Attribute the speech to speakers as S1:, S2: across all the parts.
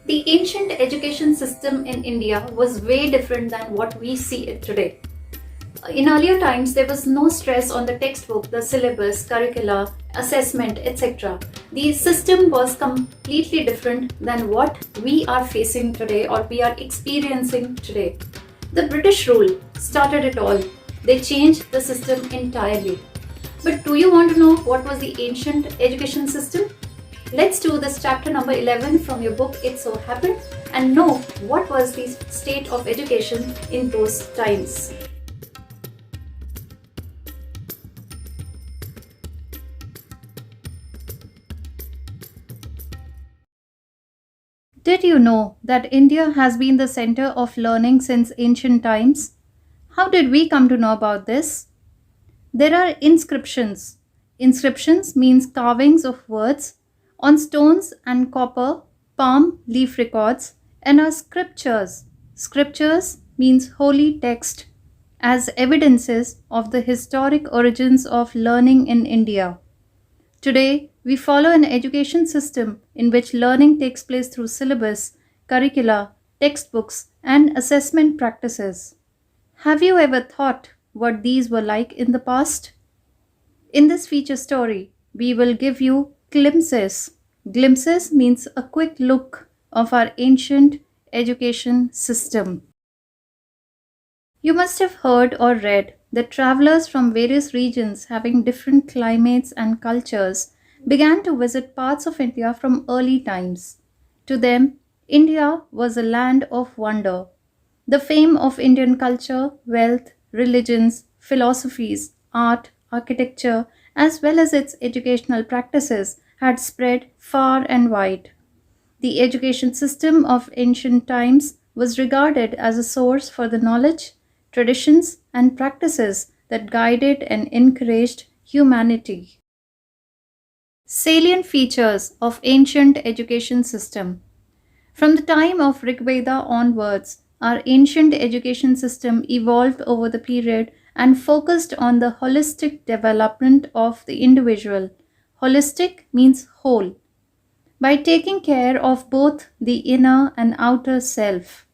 S1: The ancient education system in India was way different than what we see it today. In earlier times, there was no stress on the textbook, the syllabus, curricula, assessment, etc. The system was completely different than what we are facing today or we are experiencing today. The British rule started it all. They changed the system entirely. But do you want to know what was the ancient education system? Let's do this chapter number 11 from your book It So Happened and know what was the state of education in those times. Did you know that India has been the center of learning since ancient times? How did we come to know about this? There are inscriptions. Inscriptions means carvings of words on stones and copper, palm leaf records, and are scriptures. Scriptures means holy text as evidences of the historic origins of learning in India. Today, we follow an education system in which learning takes place through syllabus, curricula, textbooks, and assessment practices. Have you ever thought what these were like in the past? In this feature story, we will give you glimpses. Glimpses means a quick look of our ancient education system. You must have heard or read that travelers from various regions having different climates and cultures began to visit parts of India from early times. To them, India was a land of wonder. The fame of Indian culture, wealth, religions, philosophies, art, architecture, as well as its educational practices had spread far and wide. The education system of ancient times was regarded as a source for the knowledge, traditions, and practices that guided and encouraged humanity. Salient features of ancient education system. From the time of Rig Veda onwards, our ancient education system evolved over the period and focused on the holistic development of the individual. Holistic means whole. By taking care of both the inner and outer self.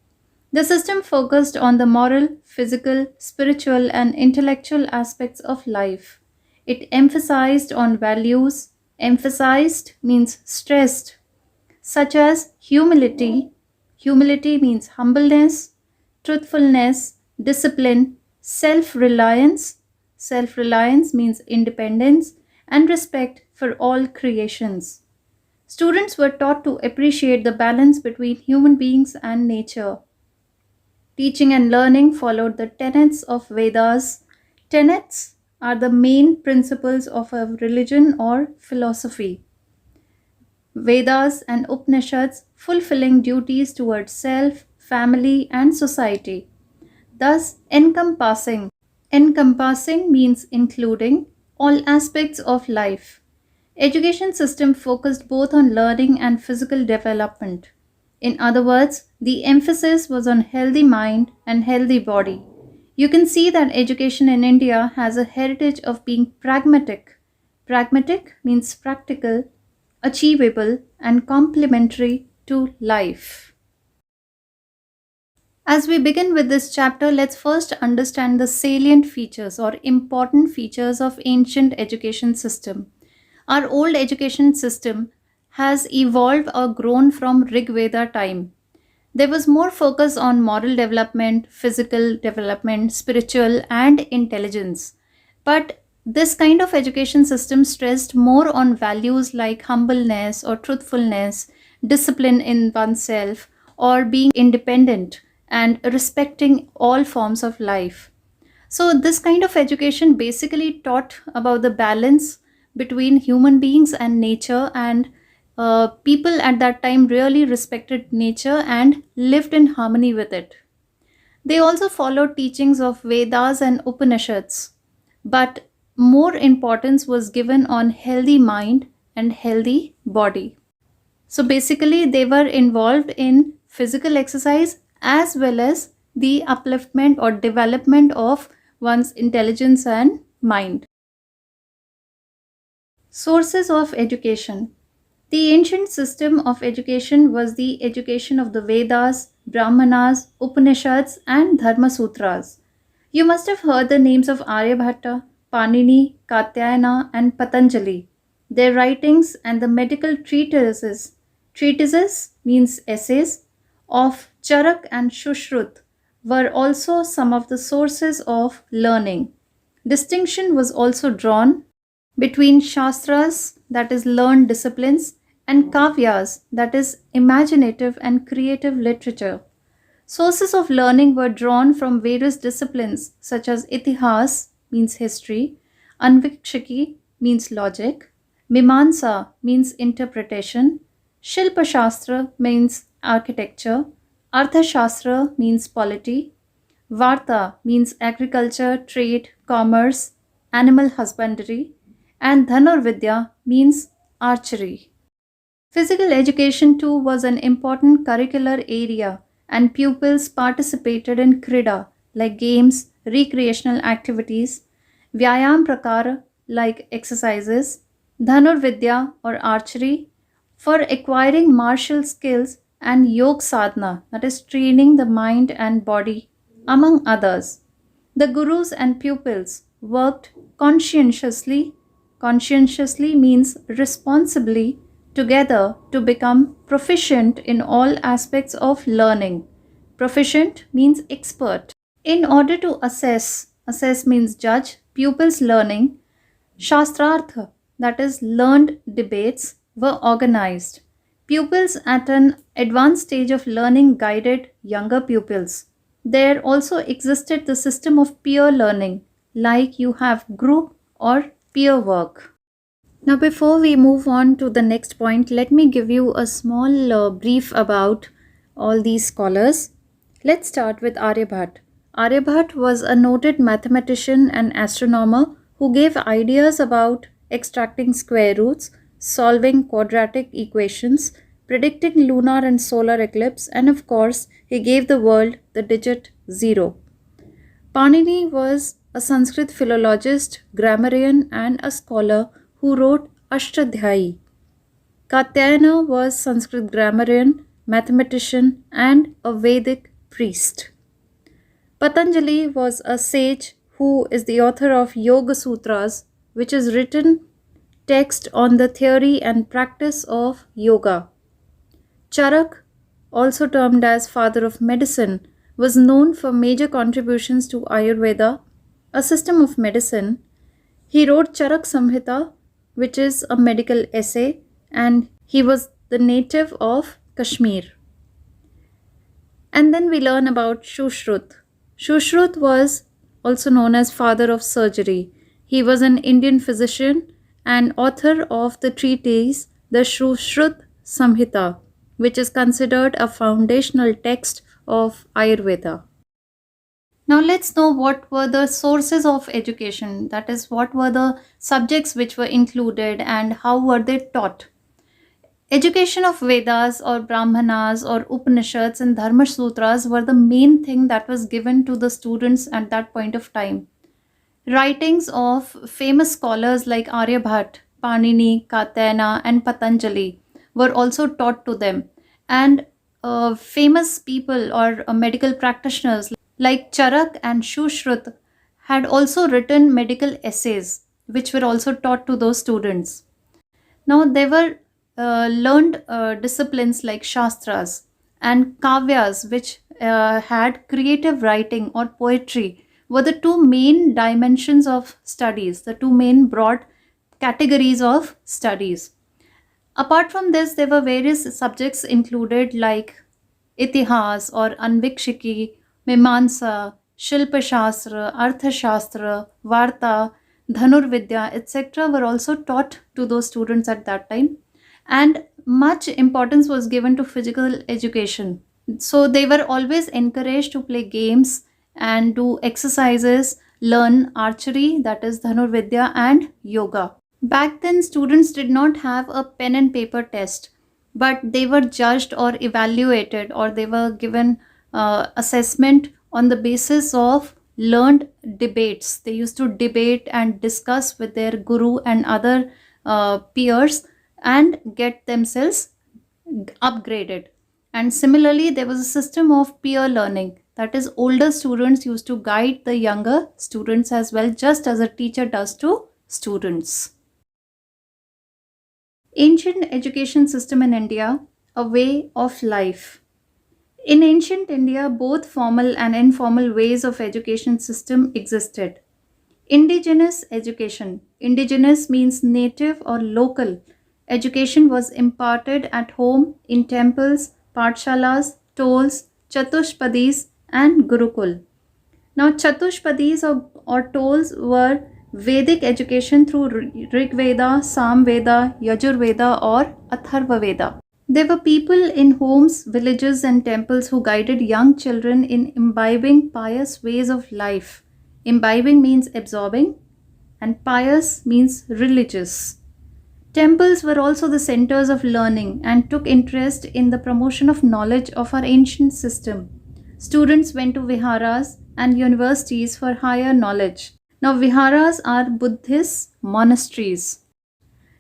S1: The system focused on the moral, physical, spiritual, and intellectual aspects of life. It emphasized on values, emphasized means stressed, such as humility. Humility means humbleness, truthfulness, discipline, self reliance. Self reliance means independence and respect for all creations. Students were taught to appreciate the balance between human beings and nature. Teaching and learning followed the tenets of Vedas. Tenets are the main principles of a religion or philosophy. Vedas and Upanishads fulfilling duties towards self, family, and society. Thus, encompassing. Encompassing means including all aspects of life. Education system focused both on learning and physical development. In other words, the emphasis was on healthy mind and healthy body. You can see that education in India has a heritage of being pragmatic. Pragmatic means practical, achievable, and complementary to life. As we begin with this chapter, let's first understand the salient features or important features of ancient education system. Our old education system has evolved or grown from Rig Veda time. There was more focus on moral development, physical development, spiritual, and intelligence. But this kind of education system stressed more on values like humbleness or truthfulness, discipline in oneself, or being independent and respecting all forms of life. So, this kind of education basically taught about the balance between human beings and nature, and people at that time really respected nature and lived in harmony with it. They also followed teachings of Vedas and Upanishads, but more importance was given on healthy mind and healthy body. So basically, they were involved in physical exercise as well as the upliftment or development of one's intelligence and mind. Sources of education. The ancient system of education was the education of the Vedas, Brahmanas, Upanishads, and Dharma Sutras. You must have heard the names of Aryabhatta, Panini, Katyayana, and Patanjali. Their writings and the medical treatises means essays, of Charak and Shushrut were also some of the sources of learning. Distinction was also drawn between Shastras, that is, learned disciplines, and Kavyas, that is, imaginative and creative literature. Sources of learning were drawn from various disciplines such as Itihas means history, Anvikshiki means logic, Mimansa means interpretation, Shilpa Shastra means architecture, Arthashastra means polity, Varta means agriculture, trade, commerce, animal husbandry, and Dhanurvidya means archery. Physical education too was an important curricular area, and pupils participated in krida like games, recreational activities, vyayam prakara like exercises, dhanurvidya or archery for acquiring martial skills, and yog sadhana, that is training the mind and body, among others. The gurus and pupils worked conscientiously. Conscientiously means responsibly together to become proficient in all aspects of learning. Proficient means expert. In order to assess means judge, pupils' learning, Shastrartha, that is, learned debates, were organized. Pupils at an advanced stage of learning guided younger pupils. There also existed the system of peer learning, like you have group or peer work. Now, before we move on to the next point, let me give you a small brief about all these scholars. Let's start with Aryabhat. Aryabhat was a noted mathematician and astronomer who gave ideas about extracting square roots, solving quadratic equations, predicting lunar and solar eclipse, and of course, he gave the world the digit 0. Panini was a Sanskrit philologist, grammarian, and a scholar who wrote Ashtadhyayi. Katyayana was Sanskrit grammarian, mathematician, and a Vedic priest. Patanjali was a sage who is the author of Yoga Sutras, which is written text on the theory and practice of yoga. Charak, also termed as father of medicine, was known for major contributions to Ayurveda, a system of medicine. He wrote Charak Samhita, which is a medical essay, and he was the native of Kashmir. And then we learn about Shushrut. Shushrut was also known as father of surgery. He was an Indian physician and author of the treatise the Shushrut Samhita, which is considered a foundational text of Ayurveda. Now let's know what were the sources of education, that is, what were the subjects which were included and how were they taught. Education of Vedas or Brahmanas or Upanishads and Dharma Sutras were the main thing that was given to the students at that point of time. Writings of famous scholars like Aryabhat, Panini, Katyayana, and Patanjali were also taught to them. And famous people or medical practitioners like Charak and Shushrut had also written medical essays, which were also taught to those students. Now, there were learned disciplines like Shastras and Kavyas, which had creative writing or poetry, were the two main dimensions of studies, the two main broad categories of studies. Apart from this, there were various subjects included like Itihas or Anvikshiki, Mimansa, Shilpa Shastra, Arthashastra, Varta, Dhanurvidya, etc. were also taught to those students at that time. And much importance was given to physical education. So they were always encouraged to play games and do exercises, learn archery, that is Dhanurvidya, and yoga. Back then, students did not have a pen and paper test, but they were judged or evaluated, or they were given assessment on the basis of learned debates. They used to debate and discuss with their guru and other peers and get themselves upgraded. And similarly, there was a system of peer learning. That is, older students used to guide the younger students as well, just as a teacher does to students. Ancient education system in India, a way of life. In ancient India, both formal and informal ways of education system existed. Indigenous education. Indigenous means native or local. Education was imparted at home in temples, pathshalas, tolls, chatushpadis, and gurukul. Now, chatushpadis or tolls were Vedic education through Rig Veda, Sam Veda, Yajur Veda, or Atharva Veda. There were people in homes, villages, and temples who guided young children in imbibing pious ways of life. Imbibing means absorbing, and pious means religious. Temples were also the centers of learning and took interest in the promotion of knowledge of our ancient system. Students went to viharas and universities for higher knowledge. Now, viharas are Buddhist monasteries.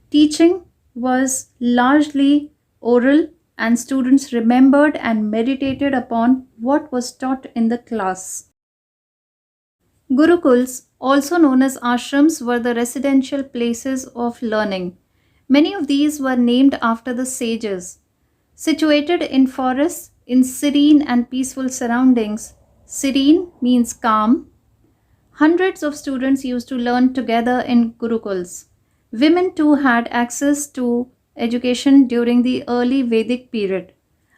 S1: Teaching was largely oral, and students remembered and meditated upon what was taught in the class. Gurukuls, also known as ashrams, were the residential places of learning. Many of these were named after the sages. Situated in forests in serene and peaceful surroundings, serene means calm. Hundreds of students used to learn together in gurukuls. Women too had access to education during the early Vedic period.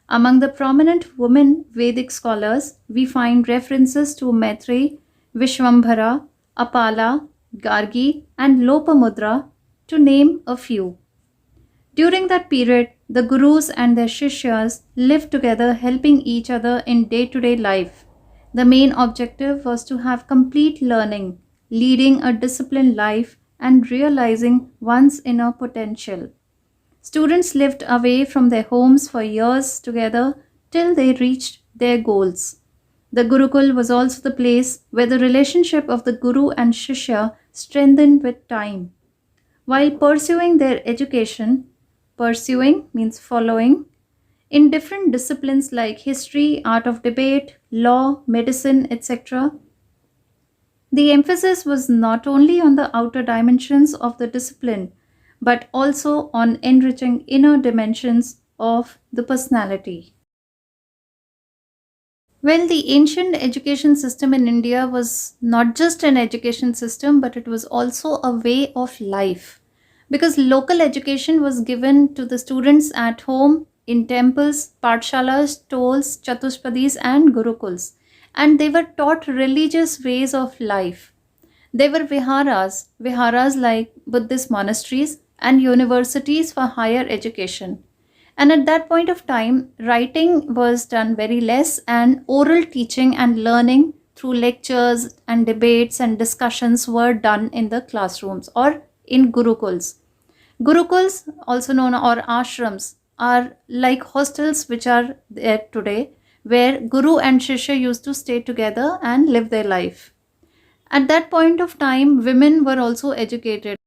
S1: Among the prominent women Vedic scholars, we find references to Maitreyi, Vishwambhara, Apala, Gargi, and Lopamudra, to name a few. During that period, the gurus and their shishyas lived together, helping each other in day-to-day life. The main objective was to have complete learning, leading a disciplined life, and realizing one's inner potential. Students lived away from their homes for years together till they reached their goals. The Gurukul was also the place where the relationship of the Guru and Shishya strengthened with time. While pursuing their education, pursuing means following, in different disciplines like history, art of debate, law, medicine, etc., the emphasis was not only on the outer dimensions of the discipline, but also on enriching inner dimensions of the personality. Well, the ancient education system in India was not just an education system, but it was also a way of life. Because local education was given to the students at home, in temples, pathshalas, tolls, chatushpadis, and gurukuls. And they were taught religious ways of life. There were viharas like Buddhist monasteries, and universities for higher education. And at that point of time, writing was done very less, and oral teaching and learning through lectures and debates and discussions were done in the classrooms or in gurukuls. Gurukuls, also known or ashrams, are like hostels which are there today, where Guru and Shishya used to stay together and live their life. At that point of time, women were also educated.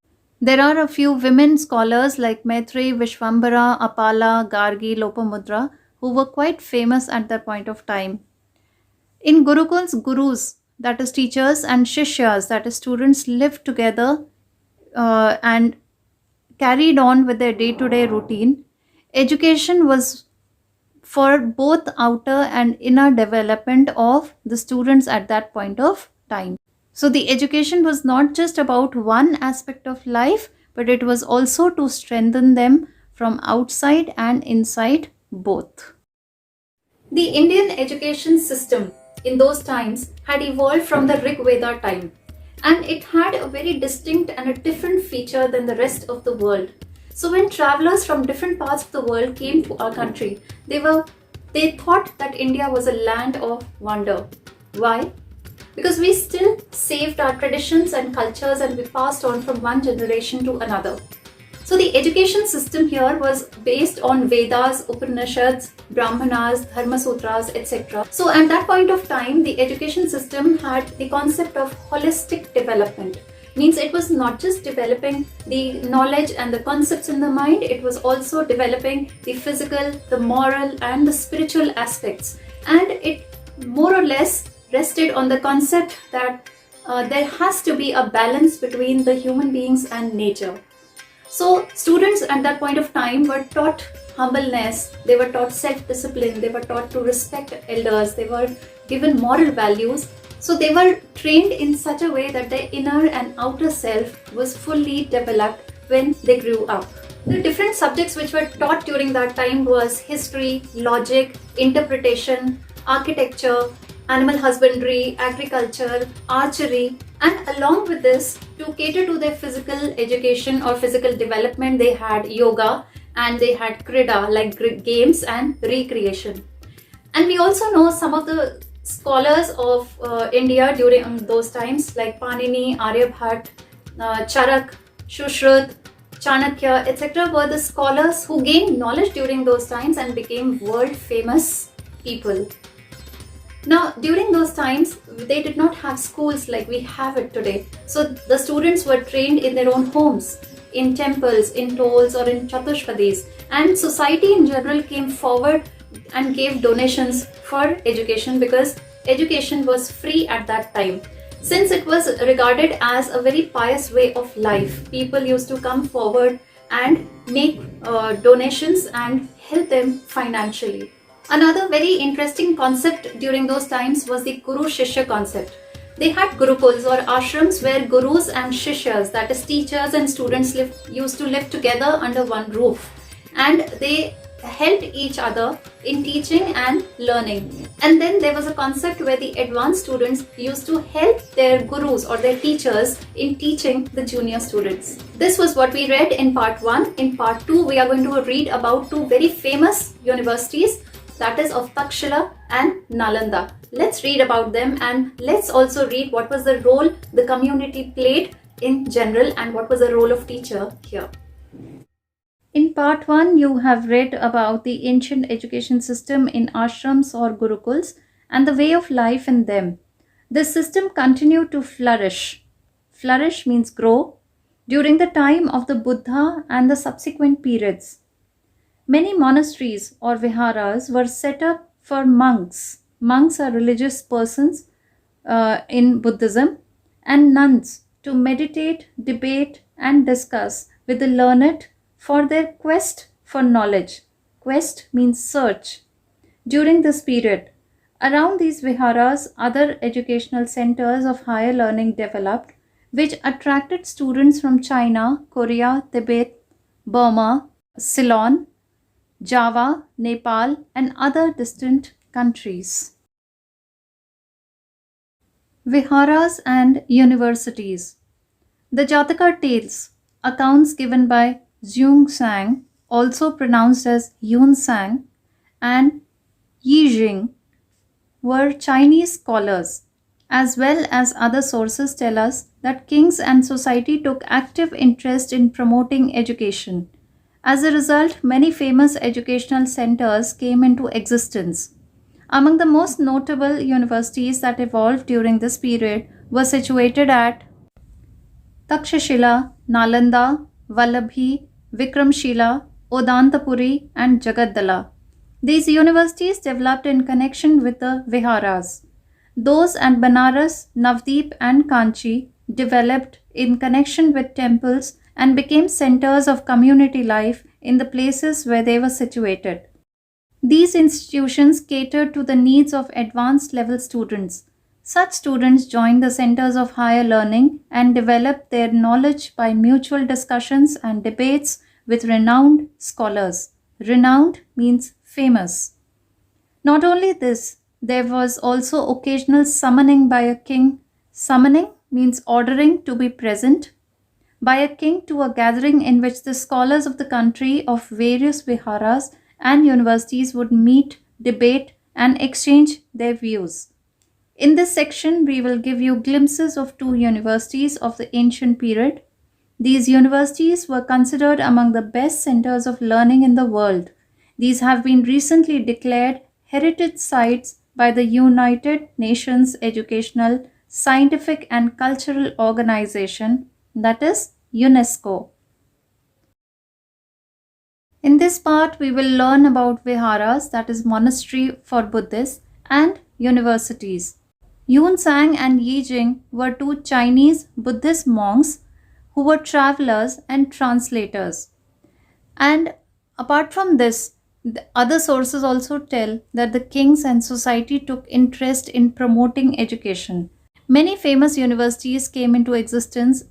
S1: There are a few women scholars like Maitreyi, Vishwambhara, Apala, Gargi, Lopamudra who were quite famous at that point of time. In Gurukuls, gurus, that is teachers, and shishyas, that is students, lived together and carried on with their day-to-day routine. Education was for both outer and inner development of the students at that point of time. So the education was not just about one aspect of life, but it was also to strengthen them from outside and inside both. The Indian education system in those times had evolved from the Rig Veda time, and it had a very distinct and a different feature than the rest of the world. So when travelers from different parts of the world came to our country, they thought that India was a land of wonder. Why? Because we still saved our traditions and cultures, and we passed on from one generation to another. So the education system here was based on Vedas, Upanishads, Brahmanas, Dharma Sutras, etc. So at that point of time, the education system had the concept of holistic development, Means it was not just developing the knowledge and the concepts in the mind, it was also developing the physical, the moral, and the spiritual aspects. And it more or less rested on the concept that there has to be a balance between the human beings and nature. So students at that point of time were taught humbleness, they were taught self-discipline, they were taught to respect elders, they were given moral values. So they were trained in such a way that their inner and outer self was fully developed when they grew up. The different subjects which were taught during that time was history, logic, interpretation, architecture, animal husbandry, agriculture, archery, and along with this, to cater to their physical education or physical development, they had yoga and they had krida like games and recreation. And we also know some of the scholars of India during those times like Panini, Aryabhat, Charak, Shushrut, Chanakya, etc. were the scholars who gained knowledge during those times and became world famous people. Now, during those times, they did not have schools like we have it today. So the students were trained in their own homes, in temples, in tolls, or in chatushpadis. And society in general came forward and gave donations for education because education was free at that time. Since it was regarded as a very pious way of life, people used to come forward and make donations and help them financially. Another very interesting concept during those times was the Guru Shishya concept. They had gurukuls or ashrams where gurus and shishyas, that is teachers and students, used to live together under one roof, and they helped each other in teaching and learning. And then there was a concept where the advanced students used to help their gurus or their teachers in teaching the junior students. This was what we read in part 1. In part 2, we are going to read about two very famous universities, that is of Takshila and Nalanda. Let's read about them and let's also read what was the role the community played in general and what was the role of teacher here. In part 1, you have read about the ancient education system in ashrams or gurukuls and the way of life in them. This system continued to flourish. Flourish means grow during the time of the Buddha and the subsequent periods. Many monasteries or viharas were set up for monks. Monks are religious persons in Buddhism, and nuns to meditate, debate, and discuss with the learned for their quest for knowledge. Quest means search. During this period, around these viharas, other educational centers of higher learning developed, which attracted students from China, Korea, Tibet, Burma, Ceylon, Java, Nepal, and other distant countries. Viharas and universities. The Jataka tales, accounts given by Zhuang Sang, also pronounced as Yun Sang, and Yi Jing, were Chinese scholars, as well as other sources tell us that kings and society took active interest in promoting education. As a result, many famous educational centers came into existence. Among the most notable universities that evolved during this period were situated at Takshashila, Nalanda, Vallabhi, Vikramshila, Odantapuri, and Jagaddala. These universities developed in connection with the Viharas. Those at Banaras, Navdeep, and Kanchi developed in connection with temples and became centers of community life in the places where they were situated. These institutions catered to the needs of advanced level students. Such students joined the centers of higher learning and developed their knowledge by mutual discussions and debates with renowned scholars. Renowned means famous. Not only this, there was also occasional summoning by a king. Summoning means ordering to be present by a king to a gathering in which the scholars of the country of various viharas and universities would meet, debate, and exchange their views. In this section, we will give you glimpses of two universities of the ancient period. These universities were considered among the best centers of learning in the world. These have been recently declared heritage sites by the United Nations Educational scientific and cultural organization, that is UNESCO. In this part, we will learn about viharas, that is monastery for Buddhists, and universities. Yun Sang and Yi Jing were two Chinese Buddhist monks who were travelers and translators. And apart from this, the other sources also tell that the kings and society took interest in promoting education. Many famous universities came into existence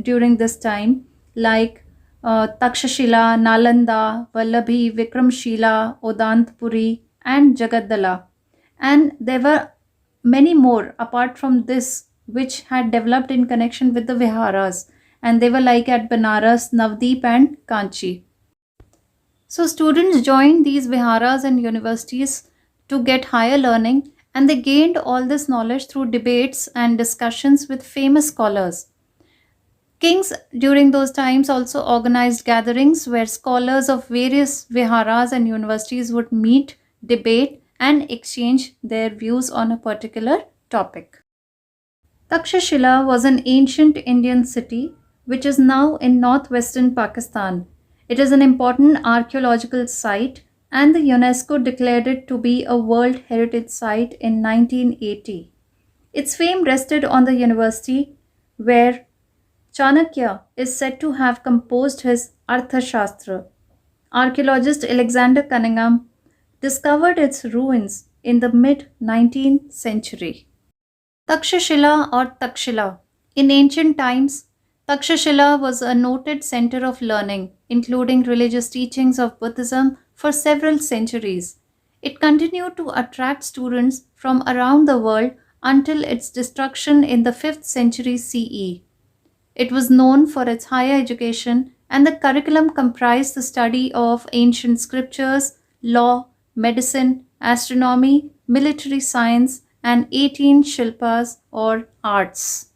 S1: during this time, like Takshashila, Nalanda, Vallabhi, Vikramshila, Odantpuri, and Jagadala. And there were many more apart from this which had developed in connection with the Viharas, and they were like at Banaras, Navdeep, and Kanchi. So, students joined these viharas and universities to get higher learning, and they gained all this knowledge through debates and discussions with famous scholars. Kings during those times also organized gatherings where scholars of various viharas and universities would meet, debate, and exchange their views on a particular topic. Takshashila was an ancient Indian city which is now in northwestern Pakistan. It is an important archaeological site and the UNESCO declared it to be a World Heritage Site in 1980. Its fame rested on the university where Chanakya is said to have composed his Arthashastra. Archaeologist Alexander Cunningham discovered its ruins in the mid 19th century. Takshashila or Takshila. In ancient times, Takshashila was a noted center of learning, including religious teachings of Buddhism for several centuries. It continued to attract students from around the world until its destruction in the 5th century CE. It was known for its higher education, and the curriculum comprised the study of ancient scriptures, law, medicine, astronomy, military science, and 18 shilpas or arts.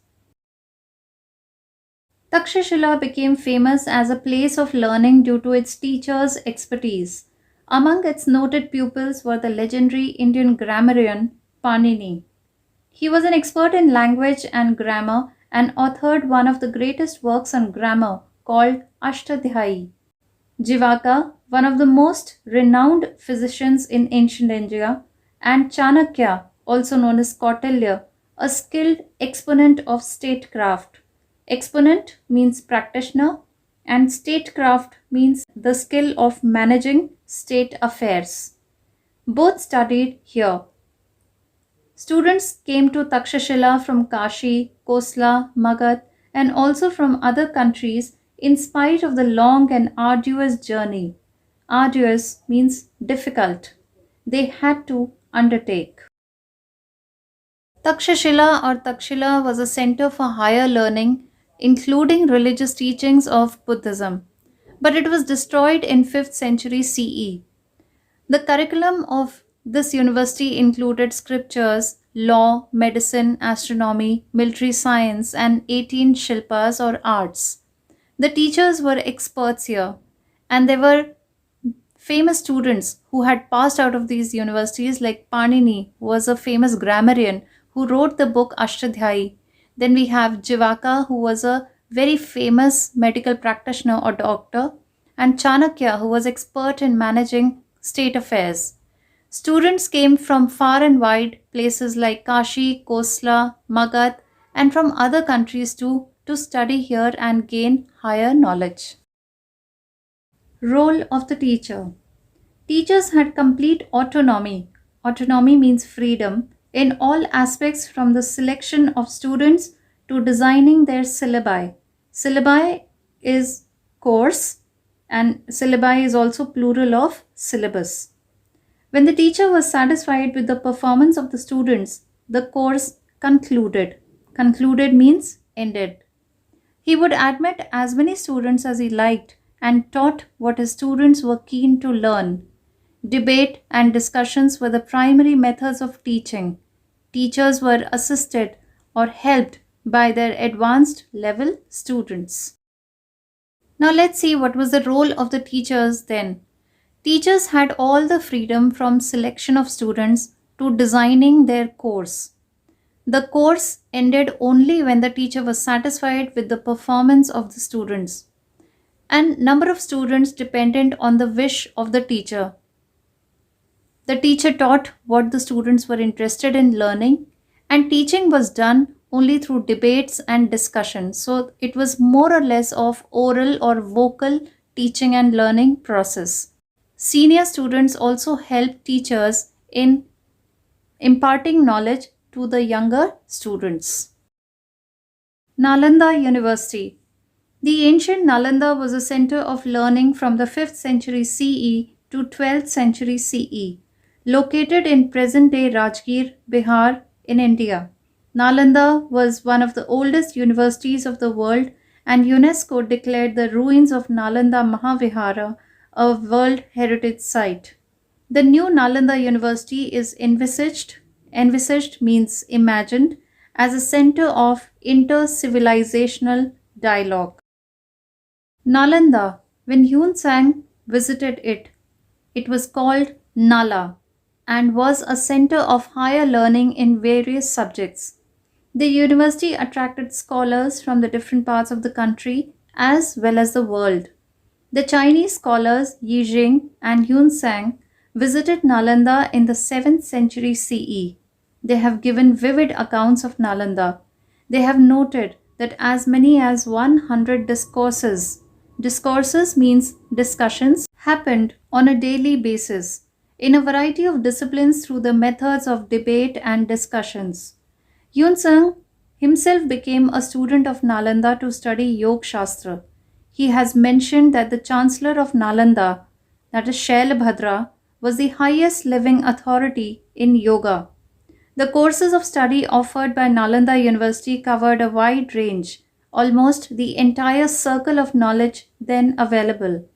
S1: Takshashila became famous as a place of learning due to its teachers' expertise. Among its noted pupils were the legendary Indian grammarian Panini. He was an expert in language and grammar and authored one of the greatest works on grammar called Ashtadhyayi. Jivaka, one of the most renowned physicians in ancient India, and Chanakya, also known as Kautilya, a skilled exponent of statecraft. Exponent means practitioner, and statecraft means the skill of managing state affairs. Both studied here. Students came to Takshashila from Kashi, Kosla, Magadh, and also from other countries in spite of the long and arduous journey. Arduous means difficult. They had to undertake. Takshashila or Takshila was a center for higher learning, including religious teachings of Buddhism, but it was destroyed in 5th century CE. The curriculum of this university included scriptures, law, medicine, astronomy, military science, and 18 shilpas or arts. The teachers were experts here, and there were famous students who had passed out of these universities, like Panini, who was a famous grammarian who wrote the book Ashtadhyayi. Then we have Jivaka, who was a very famous medical practitioner or doctor, and Chanakya, who was expert in managing state affairs. Students came from far and wide places like Kashi, Kosla, Magadh, and from other countries too to study here and gain higher knowledge. Role of the teacher. Teachers had complete autonomy. Autonomy means freedom in all aspects from the selection of students to designing their syllabi. Syllabi is course and syllabi is also plural of syllabus. When the teacher was satisfied with the performance of the students, the course concluded. Concluded means ended. He would admit as many students as he liked and taught what his students were keen to learn. Debate and discussions were the primary methods of teaching. Teachers were assisted or helped by their advanced level students. Now let's see what was the role of the teachers then. Teachers had all the freedom from selection of students to designing their course. The course ended only when the teacher was satisfied with the performance of the students, and number of students depended on the wish of the teacher. The teacher taught what the students were interested in learning, and teaching was done only through debates and discussion. So it was more or less of oral or vocal teaching and learning process. Senior students also helped teachers in imparting knowledge to the younger students. Nalanda University. The ancient Nalanda was a center of learning from the 5th century CE to 12th century CE, located in present day Rajgir, Bihar, in India. Nalanda was one of the oldest universities of the world, and UNESCO declared the ruins of Nalanda Mahavihara a World Heritage Site. The new Nalanda University is envisaged means imagined, as a center of inter-civilizational dialogue. Nalanda, when Yun Sang visited it, it was called Nala and was a center of higher learning in various subjects. The university attracted scholars from the different parts of the country as well as the world. The Chinese scholars Yi Jing and Yun Sang visited Nalanda in the 7th century CE. They have given vivid accounts of Nalanda. They have noted that as many as 100 discourses means discussions, happened on a daily basis in a variety of disciplines through the methods of debate and discussions. Yun Sung himself became a student of Nalanda to study Yoga Shastra. He has mentioned that the chancellor of Nalanda, that is Shailabhadra, was the highest living authority in yoga. The courses of study offered by Nalanda University covered a wide range, almost the entire circle of knowledge then available.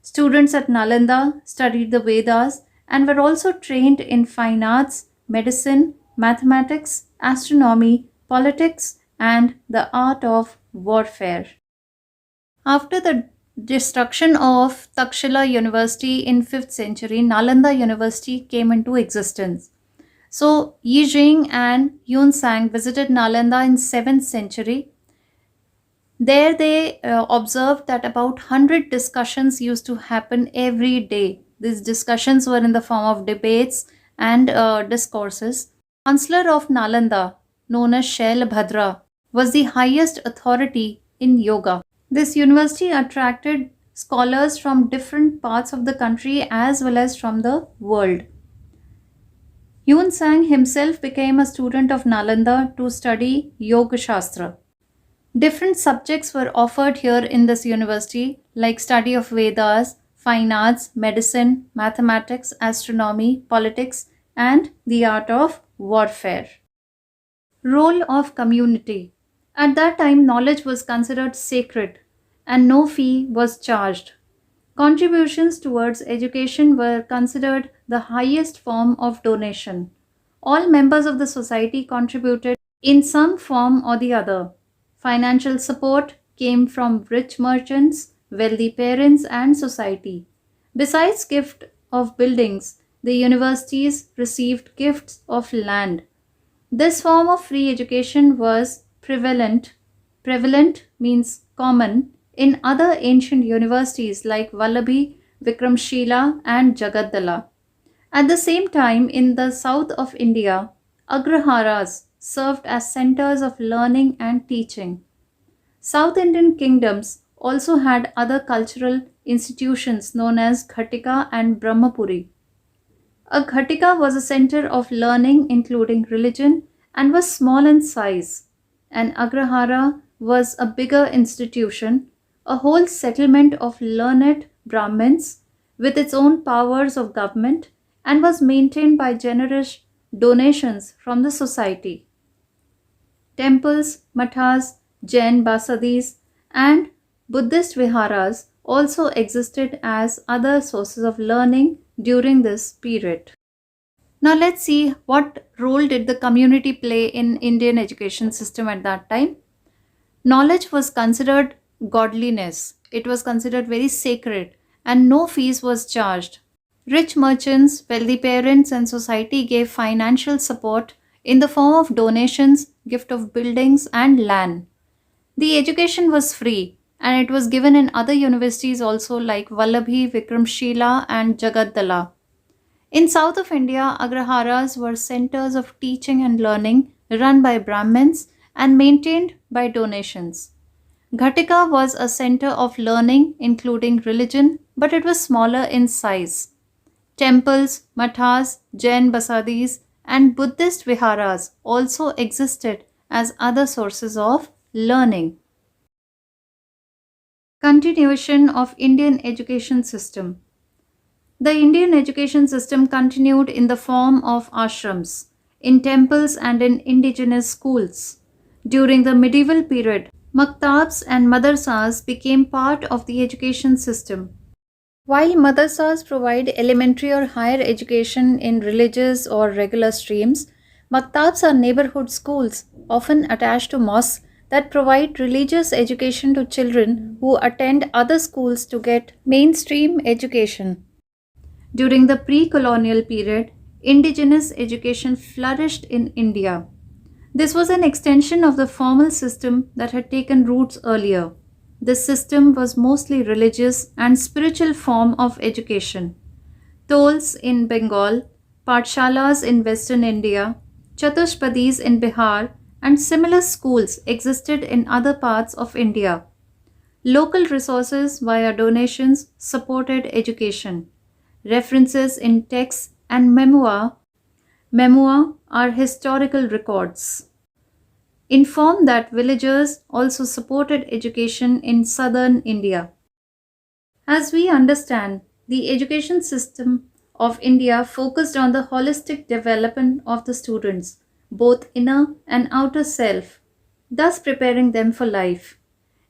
S1: Students at Nalanda studied the Vedas and were also trained in fine arts, medicine, mathematics, astronomy, politics, and the art of warfare. After the destruction of Takshila University in 5th century, Nalanda University came into existence. So Yi Jing and Yun Sang visited Nalanda in 7th century. There they observed that about 100 discussions used to happen every day. These discussions were in the form of debates and discourses. Chancellor of Nalanda, known as Shailabhadra, was the highest authority in yoga. This university attracted scholars from different parts of the country as well as from the world. Yun Sang himself became a student of Nalanda to study Yoga Shastra. Different subjects were offered here in this university, like study of Vedas, fine arts, medicine, mathematics, astronomy, politics, and the art of warfare. Role of community. At that time, knowledge was considered sacred and no fee was charged. Contributions towards education were considered the highest form of donation. All members of the society contributed in some form or the other. Financial support came from rich merchants, wealthy parents, and society. Besides gift of buildings, the universities received gifts of land. This form of free education was prevalent. Prevalent means common in other ancient universities like Vallabhi, Vikramshila, and Jagaddala. At the same time, in the south of India, Agraharas served as centers of learning and teaching. South Indian kingdoms also had other cultural institutions known as Ghatika and Brahmapuri. A Ghatika was a center of learning including religion and was small in size. An Agrahara was a bigger institution, a whole settlement of learned Brahmins with its own powers of government and was maintained by generous donations from the society. Temples, mathas, Jain basadis, and Buddhist viharas also existed as other sources of learning during this period. Now let's see what role did the community play in Indian education system at that time. Knowledge was considered godliness. It was considered very sacred and no fees was charged. Rich merchants, wealthy parents and society gave financial support in the form of donations, gift of buildings, and land. The education was free and it was given in other universities also like Vallabhi, Vikramshila, and Jagaddala. In south of India, Agraharas were centers of teaching and learning run by Brahmins and maintained by donations. Ghatika was a center of learning including religion, but it was smaller in size. Temples, mathas, Jain basadis, and Buddhist viharas also existed as other sources of learning. Continuation of Indian education system. The Indian education system continued in the form of ashrams, in temples and in indigenous schools. During the medieval period, maktabs and madrasas became part of the education system. While madrasas provide elementary or higher education in religious or regular streams, maktabs are neighborhood schools, often attached to mosques, that provide religious education to children who attend other schools to get mainstream education. During the pre colonial period, indigenous education flourished in India. This was an extension of the formal system that had taken roots earlier. This system was mostly religious and spiritual form of education. Tols in Bengal, Pathshalas in Western India, Chatushpadis in Bihar, and similar schools existed in other parts of India. Local resources via donations supported education. References in texts and memoir are historical records, inform that villagers also supported education in southern India. As we understand, the education system of India focused on the holistic development of the students, both inner and outer self, thus preparing them for life.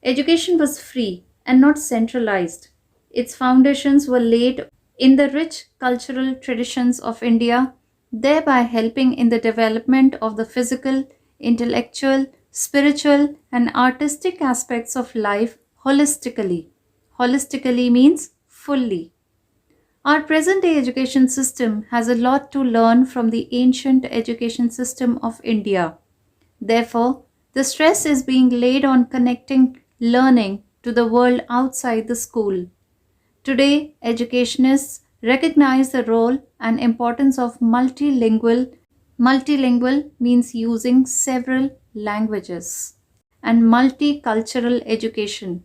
S1: Education was free and not centralized. Its foundations were laid in the rich cultural traditions of India, thereby helping in the development of the physical, intellectual, spiritual, and artistic aspects of life holistically. Holistically means fully. Our present day education system has a lot to learn from the ancient education system of India. Therefore, the stress is being laid on connecting learning to the world outside the school. Today, educationists recognize the role and importance of multilingual. Multilingual means using several languages and multicultural education,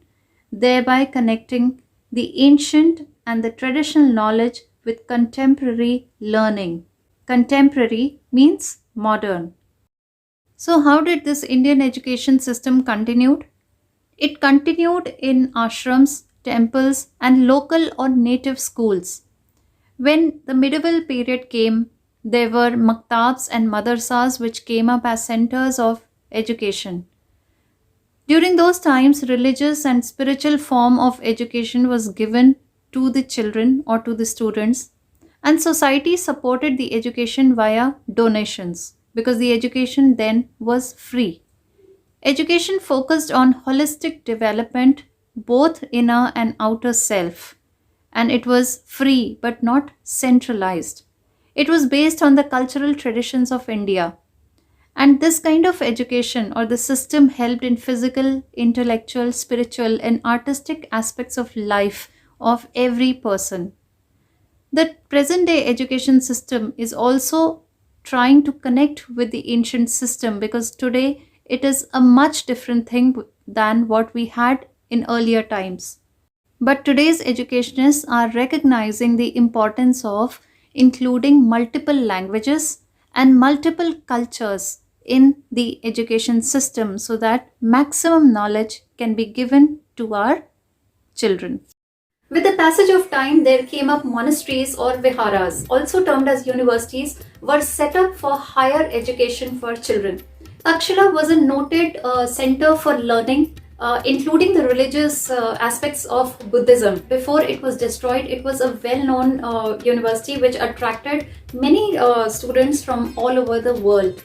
S1: thereby connecting the ancient and the traditional knowledge with contemporary learning. Contemporary means modern. So, how did this Indian education system continued? It continued in ashrams, temples, and local or native schools. When the medieval period came, there were maktabs and madrasas which came up as centers of education. During those times, religious and spiritual form of education was given to the children or to the students, and society supported the education via donations because the education then was free. Education focused on holistic development, both inner and outer self, and it was free but not centralized. It was based on the cultural traditions of India. And this kind of education or the system helped in physical, intellectual, spiritual, and artistic aspects of life of every person. The present day education system is also trying to connect with the ancient system because today it is a much different thing than what we had in earlier times. But today's educationists are recognizing the importance of including multiple languages and multiple cultures in the education system so that maximum knowledge can be given to our children. With the passage of time, there came up monasteries or viharas, also termed as universities, were set up for higher education for children. Takshila was a noted center for learning, including the religious aspects of Buddhism. Before it was destroyed, it was a well-known university which attracted many students from all over the world.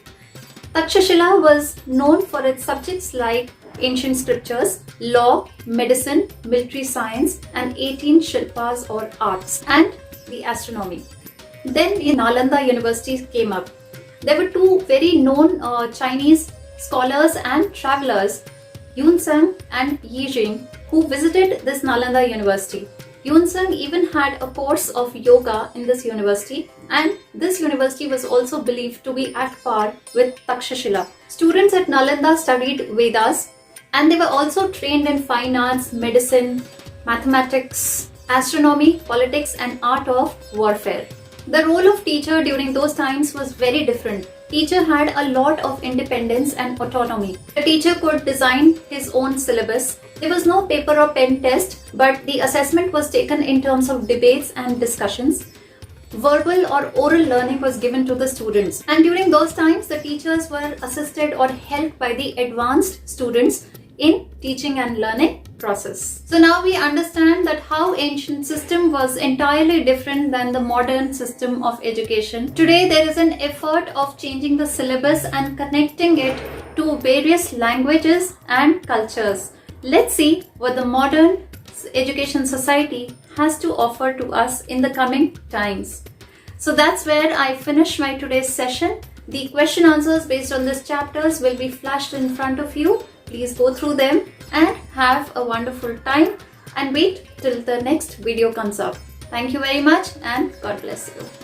S1: Takshashila was known for its subjects like ancient scriptures, law, medicine, military science, and 18 shilpas or arts, and the astronomy. Then the Nalanda University came up. There were two very known Chinese scholars and travelers, Yunzheng and Yi Jing, who visited this Nalanda University. Yunzheng even had a course of yoga in this university, and this university was also believed to be at par with Takshashila. Students at Nalanda studied Vedas, and they were also trained in fine arts, medicine, mathematics, astronomy, politics, and art of warfare. The role of teacher during those times was very different. Teacher had a lot of independence and autonomy. The teacher could design his own syllabus. There was no paper or pen test, but the assessment was taken in terms of debates and discussions. Verbal or oral learning was given to the students. And during those times, the teachers were assisted or helped by the advanced students in teaching and learning process. So now we understand that how ancient system was entirely different than the modern system of education. Today there is an effort of changing the syllabus and connecting it to various languages and cultures. Let's see what the modern education society has to offer to us in the coming times. So that's where I finish my today's session. The question answers based on these chapters will be flashed in front of you. Please go through them and have a wonderful time, and wait till the next video comes up. Thank you very much and God bless you.